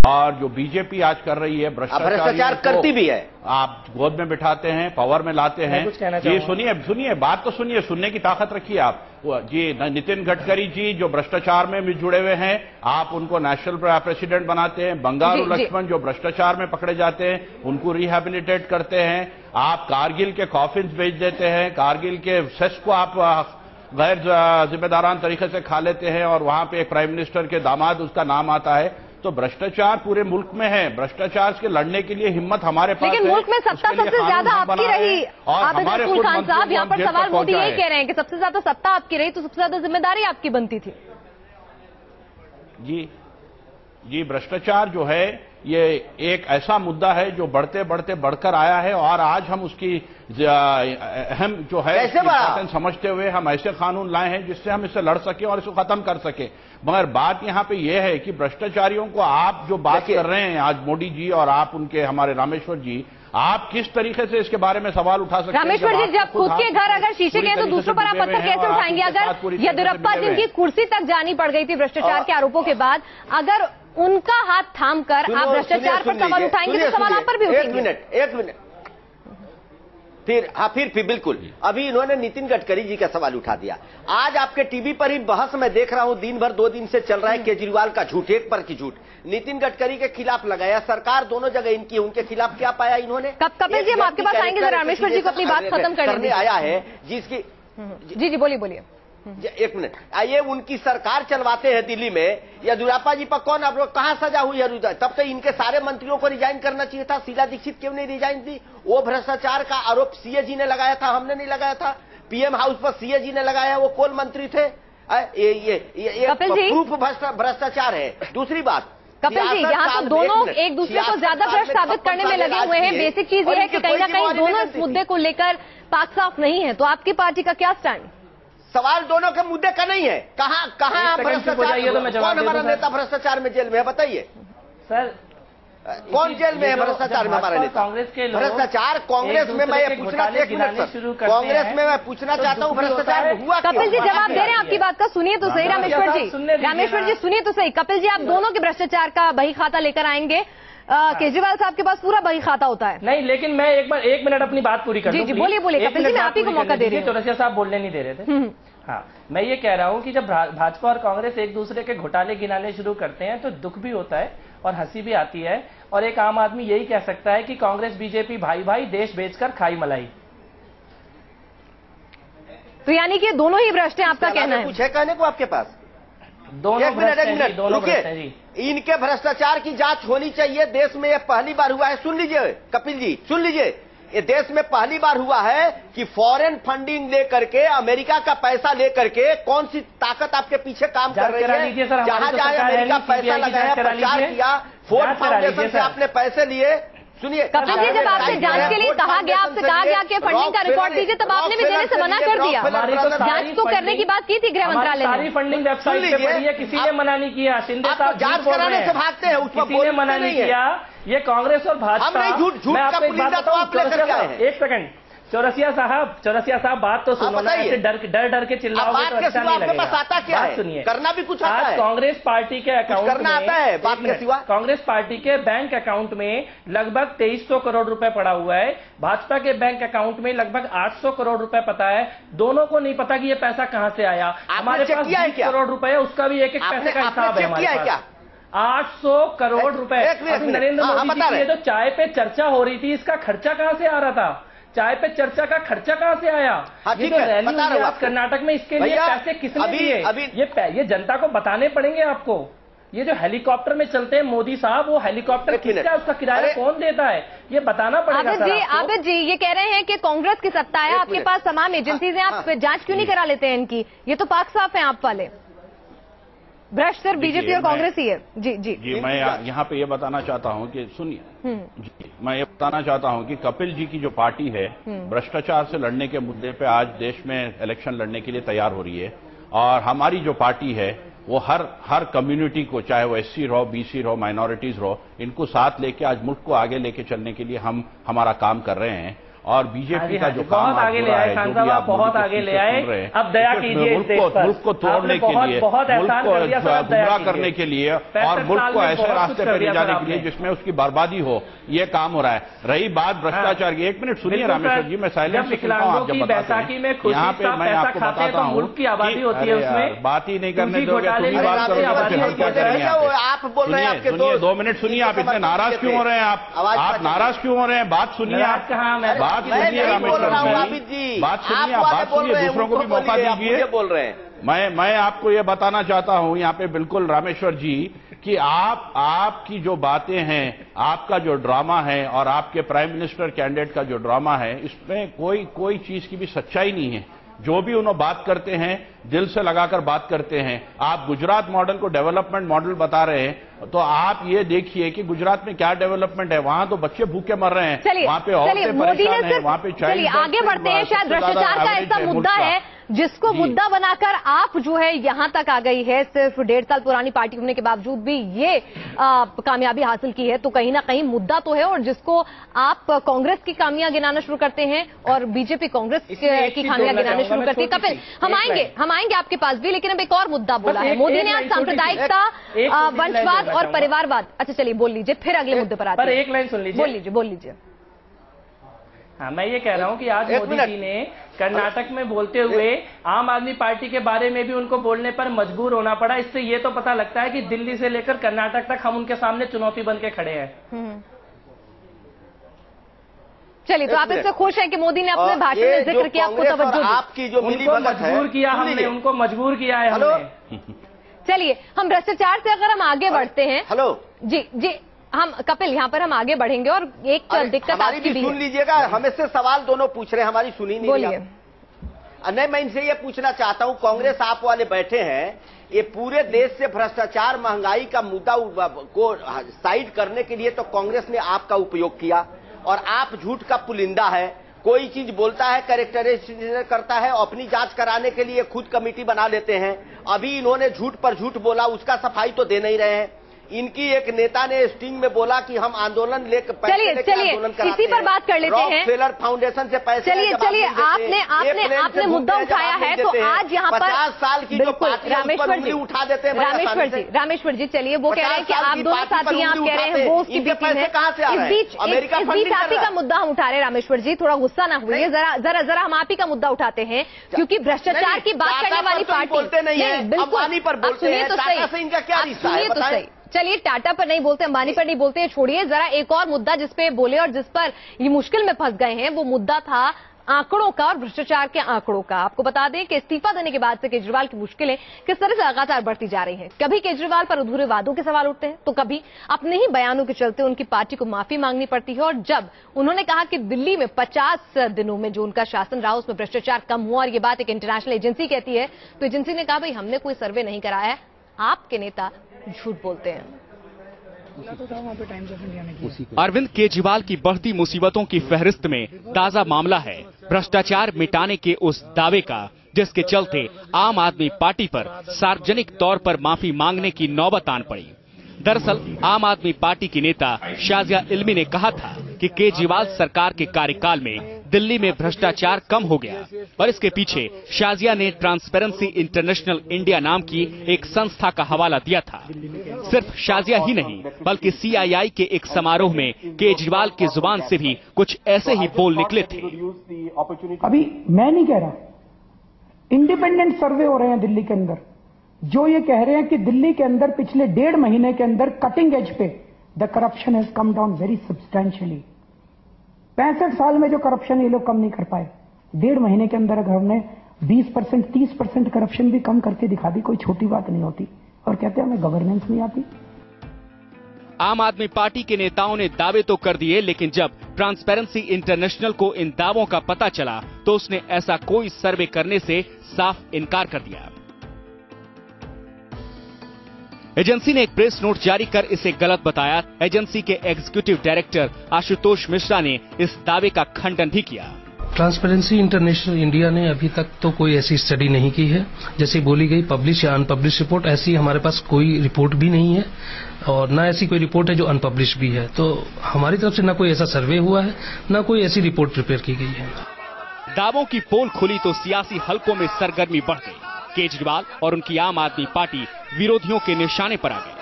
और जो बीजेपी आज कर रही है भ्रष्टाचार करती भी है। आप गोद में बिठाते हैं, पावर में लाते हैं। जी सुनिए बात तो सुनिए, सुनने की ताकत रखिए आप। जी नितिन गडकरी जी जो भ्रष्टाचार में जुड़े हुए हैं, आप उनको नेशनल प्रेसिडेंट बनाते हैं। बंगारू लक्ष्मण जो भ्रष्टाचार में पकड़े जाते हैं उनको रिहेबिलिटेट करते हैं। आप कारगिल के कॉफिन्स बेच देते हैं, कारगिल के सेस को आप गैर जिम्मेदारान तरीके से खा लेते हैं और वहां पे एक प्राइम मिनिस्टर के दामाद उसका नाम आता है। तो भ्रष्टाचार पूरे मुल्क में है। भ्रष्टाचार के लड़ने के लिए हिम्मत हमारे पास है। लेकिन मुल्क में सत्ता सबसे ज्यादा आपकी रही। आप खान साहब यहाँ पर सवाल मोदी यही कह रहे हैं कि सबसे ज्यादा सत्ता आपकी रही तो सबसे ज्यादा जिम्मेदारी आपकी बनती थी। जी भ्रष्टाचार जो है ये एक ऐसा मुद्दा है जो बढ़ते बढ़ते बढ़कर आया है और आज हम उसकी अहम जो है समझते हुए हम ऐसे कानून लाए हैं जिससे हम इससे लड़ सके और इसको खत्म कर सके। मगर बात यहां पे यह है कि भ्रष्टाचारियों को आप जो बात कर रहे हैं आज मोदी जी और आप उनके हमारे रामेश्वर जी, आप किस तरीके से इसके बारे में सवाल उठा सकते हैं? रामेश्वर जी जब खुद के घर अगर शीशे के तो दूसरों पर आप पत्थर कैसे उठाएंगे? अगर येदियुरप्पा जिनकी कुर्सी तक जानी पड़ गई थी भ्रष्टाचार के आरोपों के बाद, अगर उनका हाथ थाम कर आप भ्रष्टाचार पर सवाल उठाएंगे तो सवाल आप पर भी उठेंगे। एक मिनट फिर बिल्कुल। अभी इन्होंने नितिन गडकरी जी का सवाल उठा दिया। आज आपके टीवी पर ही बहस में देख रहा हूं, दिन भर 2 दिन से चल रहा है केजरीवाल का झूठ, एक पर की झूठ। नितिन गडकरी के खिलाफ लगाया, सरकार दोनों जगह इनकी, उनके खिलाफ क्या पाया इन्होंने? कपिल जी हम आपके पास आएंगे, रामेश्वर जी को अपनी बात खत्म करने आया है जिसकी जी बोलिए। एक मिनट, आइए उनकी सरकार चलवाते हैं दिल्ली में। येदियुरप्पा जी पर कौन आप लोग कहां सजा हुई है? तब तो इनके सारे मंत्रियों को रिजाइन करना चाहिए था। शीला दीक्षित क्यों नहीं रिजाइन दी? वो भ्रष्टाचार का आरोप सीए जी ने लगाया था, हमने नहीं लगाया था। पीएम हाउस पर सीए जी ने लगाया, वो कौन मंत्री थे? ये प्रूफ भ्रष्टाचार है। दूसरी बात, कपिल जी यहाँ तो दोनों एक दूसरे को ज्यादा भ्रष्ट साबित करने में लगे हुए हैं। बेसिक चीज ये है कि कहीं ना कहीं दोनों इस मुद्दे को लेकर पाक साफ नहीं है। तो आपकी पार्टी का क्या स्टैंड? सवाल दोनों के मुद्दे का नहीं है। कहाँ भ्रष्टाचार? कौन हमारा नेता भ्रष्टाचार में जेल में है? बताइए सर, कौन जेल में है भ्रष्टाचार में? हमारा नेता कांग्रेस के भ्रष्टाचार कांग्रेस में मैं कांग्रेस में मैं पूछना चाहता हूँ भ्रष्टाचार हुआ? कपिल जी जवाब दे रहे हैं आपकी बात का, सुनिए तो सही रामेश्वर जी। रामेश्वर जी सुनिए तो सही। कपिल जी आप दोनों के भ्रष्टाचार का बही खाता लेकर आएंगे। केजरीवाल साहब के पास पूरा बही खाता होता है। नहीं, लेकिन मैं एक मिनट अपनी बात पूरी कर दूं। जी बोलिए कपिल जी, मैं आप ही को मौका दे रही हूं। चौरसिया साहब बोलने नहीं दे रहे थे। हाँ, मैं ये कह रहा हूं कि जब भाजपा और कांग्रेस एक दूसरे के घोटाले गिनाने शुरू करते हैं तो दुख भी होता है और हंसी भी आती है। और एक आम आदमी यही कह सकता है कि कांग्रेस बीजेपी भाई भाई, देश बेचकर खाई मलाई। तो यानी कि दोनों ही भ्रष्ट हैं, आपका कहना है? कुछ है कहने को आपके पास? दोनों भ्रष्ट हैं, दोनों भ्रष्ट हैं जी। इनके भ्रष्टाचार की जांच होनी चाहिए। देश में यह पहली बार हुआ है, सुन लीजिए कपिल जी, सुन लीजिए, ये देश में पहली बार हुआ है कि फॉरेन फंडिंग लेकर के, अमेरिका का पैसा लेकर के, कौन सी ताकत आपके पीछे काम कर रही है? जहां जहां अमेरिका पैसा लगाया, प्रचार किया, फोर्ड फाउंडेशन से आपने पैसे लिए। सुनिए कपिल जी, जब आपसे जांच के लिए कहा गया, आपसे कहा गया कि फंडिंग का रिकॉर्ड दीजिए, तब आपने भी देने से मना कर दिया। जांच तो करने की बात की थी गृह मंत्रालय ने। सारी फंडिंग वेबसाइट पे पड़ी है, किसी ने मना नहीं किया। शिंदे साहब जांच कराने से भागते हैं, किसी ने मना नहीं किया। ये कांग्रेस और भाजपा, मैं आपको एक बात बताऊं, एक सेकंड, चौरसिया साहब बात तो सुनो ना। ऐसे डर के चिल्लाओगे तो अच्छा नहीं लगेगा। बात सुनिए, करना भी कुछ आता है। आज कांग्रेस पार्टी के अकाउंट करना आता है, बात के सिवा कांग्रेस पार्टी के बैंक अकाउंट में लगभग 2300 करोड़ रुपए पड़ा हुआ है। भाजपा के बैंक अकाउंट में लगभग 800 करोड़ रुपए पता है। दोनों को नहीं पता कि ये पैसा कहां से आया। हमारे पास 20 करोड़ रुपए है, उसका भी एक एक पैसे का हिसाब है हमारे पास। 800 करोड़ रुपए। नरेंद्र मोदी जी की जो चाय पे चर्चा हो रही थी, इसका खर्चा कहां से आ रहा था? चाय पे चर्चा का खर्चा कहां से आया? ये जो रैली हुई है कर्नाटक में, इसके लिए पैसे किसने दिए? ये जनता को बताने पड़ेंगे आपको। ये जो हेलीकॉप्टर में चलते हैं मोदी साहब, वो हेलीकॉप्टर किसका है, उसका किराया कौन देता है, ये बताना पड़ेगा। आबिद जी ये कह रहे हैं कि कांग्रेस की सत्ता है, आपके पास तमाम एजेंसीज हैं, आप जांच क्यों नहीं करा लेते हैं इनकी? ये तो पाक साफ है आप वाले। भ्रष्ट सिर्फ बीजेपी और कांग्रेस ही है। जी मैं यहाँ पे ये बताना चाहता हूँ कि सुनिए जी, मैं ये बताना चाहता हूँ कि कपिल जी की जो पार्टी है भ्रष्टाचार से लड़ने के मुद्दे पे आज देश में इलेक्शन लड़ने के लिए तैयार हो रही है। और हमारी जो पार्टी है वो हर कम्युनिटी को, चाहे वो एससी रहो, बीसी रहो, माइनॉरिटीज रहो, इनको साथ लेके आज मुल्क को आगे लेके चलने के लिए हम हमारा काम कर रहे हैं। और बीजेपी का जो बहुत आगे ले आए खान साहब, बहुत आगे ले आए। अब दया कीजिए मुल्क को तोड़ने के लिए, मुल्क को गुमराह करने के लिए और मुल्क को ऐसे रास्ते पर ले जाने के लिए जिसमें उसकी बर्बादी हो, ये काम हो रहा है। रही बात भ्रष्टाचार की, 1 मिनट सुनिए रामेश्वर जी, मैं साइलेंस से सुनता हूं, आप जब बताते हैं यहाँ पे मैं आपको बताता हूँ की आबादी होती है उसमें बात ही नहीं करने दोगे, तुम ही बात करोगे तो फिर हम क्या करेंगे? आप बोल रहे हैं, सुनिए 2 मिनट सुनिए, आप इतने नाराज क्यों हो रहे हैं? आप नाराज क्यों हो रहे हैं? बात सुनिए, आप बात सुनिए रामेश्वर जी, बात सुनिए, आप बात सुनिए, दूसरों को भी मौका दीजिए। बोल रहे हैं मैं आपको ये बताना चाहता हूं यहाँ पे बिल्कुल रामेश्वर जी कि आपकी जो बातें हैं, आपका जो ड्रामा है और आपके प्राइम मिनिस्टर कैंडिडेट का जो ड्रामा है, इसमें कोई चीज की भी सच्चाई नहीं है। जो भी उन्होंने बात करते हैं दिल से लगाकर बात करते हैं। आप गुजरात मॉडल को डेवलपमेंट मॉडल बता रहे हैं, तो आप ये देखिए कि गुजरात में क्या डेवलपमेंट है। वहां तो बच्चे भूखे मर रहे हैं, वहां पे औरतें परेशान हैं, वहां पे चलिए आगे बढ़ते हैं। शायद भ्रष्टाचार का ऐसा मुद्दा है जिसको मुद्दा बनाकर आप जो है यहां तक आ गई है। सिर्फ 1.5 साल पुरानी पार्टी होने के बावजूद भी ये कामयाबी हासिल की है, तो कहीं ना कहीं मुद्दा तो है, और जिसको आप कांग्रेस की खामियां गिनाना शुरू करते हैं और बीजेपी कांग्रेस की खामियां गिनाना शुरू करती है। कपिल, हम आएंगे आपके पास भी, लेकिन अब एक और मुद्दा बोला है मोदी ने आज, सांप्रदायिकता, वंशवाद और परिवारवाद। अच्छा चलिए बोल लीजिए, फिर अगले मुद्दे पर आते हैं। एक लाइन सुन लीजिए, बोल लीजिए। हाँ, मैं ये कह रहा हूँ कि आज मोदी जी ने कर्नाटक में बोलते हुए आम आदमी पार्टी के बारे में भी उनको बोलने पर मजबूर होना पड़ा। इससे ये तो पता लगता है कि दिल्ली से लेकर कर्नाटक तक हम उनके सामने चुनौती बन के खड़े हैं। चलिए, तो आप इससे खुश हैं कि मोदी ने अपने भाषण में जिक्र किया, आपको तवज्जो दी, आपकी जो मजबूर किया हमने, उनको मजबूर किया है हमने। चलिए, हम भ्रष्टाचार से अगर हम आगे बढ़ते हैं। हेलो जी हम कपिल यहाँ पर हम आगे बढ़ेंगे, और एक दिक्कत आपकी भी सुन लीजिएगा। हमें से सवाल दोनों पूछ रहे हैं, हमारी सुनी नहीं। बोलिए। नहीं, मैं इनसे ये पूछना चाहता हूँ, कांग्रेस आप वाले बैठे हैं, ये पूरे देश से भ्रष्टाचार महंगाई का मुद्दा को साइड करने के लिए तो कांग्रेस ने आपका उपयोग किया, और आप झूठ का पुलिंदा है। कोई चीज बोलता है, कैरेक्टराइजेशन करता है, अपनी जांच कराने के लिए खुद कमेटी बना लेते हैं। अभी इन्होंने झूठ पर झूठ बोला, उसका सफाई तो दे नहीं रहे हैं। इनकी एक नेता ने स्टिंग में बोला कि हम आंदोलन लेकर चलिए इसी पर बात कर लेते हैं। रॉकफेलर फाउंडेशन से पैसे चलिए आपने मुद्दा उठाया है, तो आज यहाँ पर 50 साल की जो पार्टी उठा देते हैं। रामेश्वर जी चलिए, वो कह रहे हैं कि आप दोनों साथी आप कह रहे हैं वो उसकी पैसे कहाँ से आ रहे हैं? अमेरिका बीच आप ही का मुद्दा हम उठा रहे हैं। रामेश्वर जी थोड़ा गुस्सा ना हुई, जरा हम आप ही का मुद्दा उठाते हैं, क्योंकि भ्रष्टाचार की बात करने वाली पार्टी बोलते नहीं है, अंबानी पर बोलते हैं। टाटा से इनका क्या रिश्ता है बताइए? चलिए, टाटा पर नहीं बोलते, अंबानी पर नहीं बोलते, छोड़िए। जरा एक और मुद्दा जिस पे बोले और जिस पर ये मुश्किल में फंस गए हैं, वो मुद्दा था आंकड़ों का और भ्रष्टाचार के आंकड़ों का। आपको बता दें कि इस्तीफा देने के बाद से केजरीवाल की मुश्किलें किस तरह से लगातार बढ़ती जा रही हैं। कभी केजरीवाल पर अधूरे वादों के सवाल उठते हैं, तो कभी अपने ही बयानों के चलते उनकी पार्टी को माफी मांगनी पड़ती है। और जब उन्होंने कहा कि दिल्ली में 50 दिनों में जो उनका शासन रहा उसमें भ्रष्टाचार कम हुआ, और ये बात एक इंटरनेशनल एजेंसी कहती है, तो एजेंसी ने कहा भाई हमने कोई सर्वे नहीं कराया है, आपके नेता झूठ बोलते हैं। अरविंद केजरीवाल की बढ़ती मुसीबतों की फहरिस्त में ताजा मामला है भ्रष्टाचार मिटाने के उस दावे का, जिसके चलते आम आदमी पार्टी पर सार्वजनिक तौर पर माफी मांगने की नौबत आन पड़ी। दरअसल आम आदमी पार्टी की नेता शाजिया इल्मी ने कहा था कि केजरीवाल सरकार के कार्यकाल में दिल्ली में भ्रष्टाचार कम हो गया, और इसके पीछे शाजिया ने ट्रांसपेरेंसी इंटरनेशनल इंडिया नाम की एक संस्था का हवाला दिया था। सिर्फ शाजिया ही नहीं, बल्कि CII के एक समारोह में केजरीवाल की जुबान से भी कुछ ऐसे ही बोल निकले थे। अभी मैं नहीं कह रहा, इंडिपेंडेंट सर्वे हो रहे हैं दिल्ली के अंदर, जो ये कह रहे हैं कि दिल्ली के अंदर पिछले 1.5 महीने के अंदर कटिंग एज पे the corruption has come down very substantially. 65 साल में जो करप्शन ये लोग कम नहीं कर पाए, 1.5 महीने के अंदर अगर हमने 20% 30% करप्शन भी कम करके दिखा दी, कोई छोटी बात नहीं होती। और कहते हैं हमें गवर्नेंस नहीं आती। आम आदमी पार्टी के नेताओं ने दावे तो कर दिए, लेकिन जब ट्रांसपेरेंसी इंटरनेशनल को इन दावों का पता चला तो उसने ऐसा कोई सर्वे करने से साफ इनकार कर दिया। एजेंसी ने एक प्रेस नोट जारी कर इसे गलत बताया। एजेंसी के एग्जीक्यूटिव डायरेक्टर आशुतोष मिश्रा ने इस दावे का खंडन भी किया। ट्रांसपेरेंसी इंटरनेशनल इंडिया ने अभी तक तो कोई ऐसी स्टडी नहीं की है, जैसे बोली गई पब्लिश या अनपब्लिश रिपोर्ट, ऐसी हमारे पास कोई रिपोर्ट भी नहीं है। और ना ऐसी कोई रिपोर्ट है जो अनपब्लिश भी है। तो हमारी तरफ से ना कोई ऐसा सर्वे हुआ है, ना कोई ऐसी रिपोर्ट प्रिपेयर की गई है। दावों की पोल खुली तो सियासी हलकों में सरगर्मी बढ़ गई। केजरीवाल और उनकी आम आदमी पार्टी विरोधियों के निशाने पर आ गई।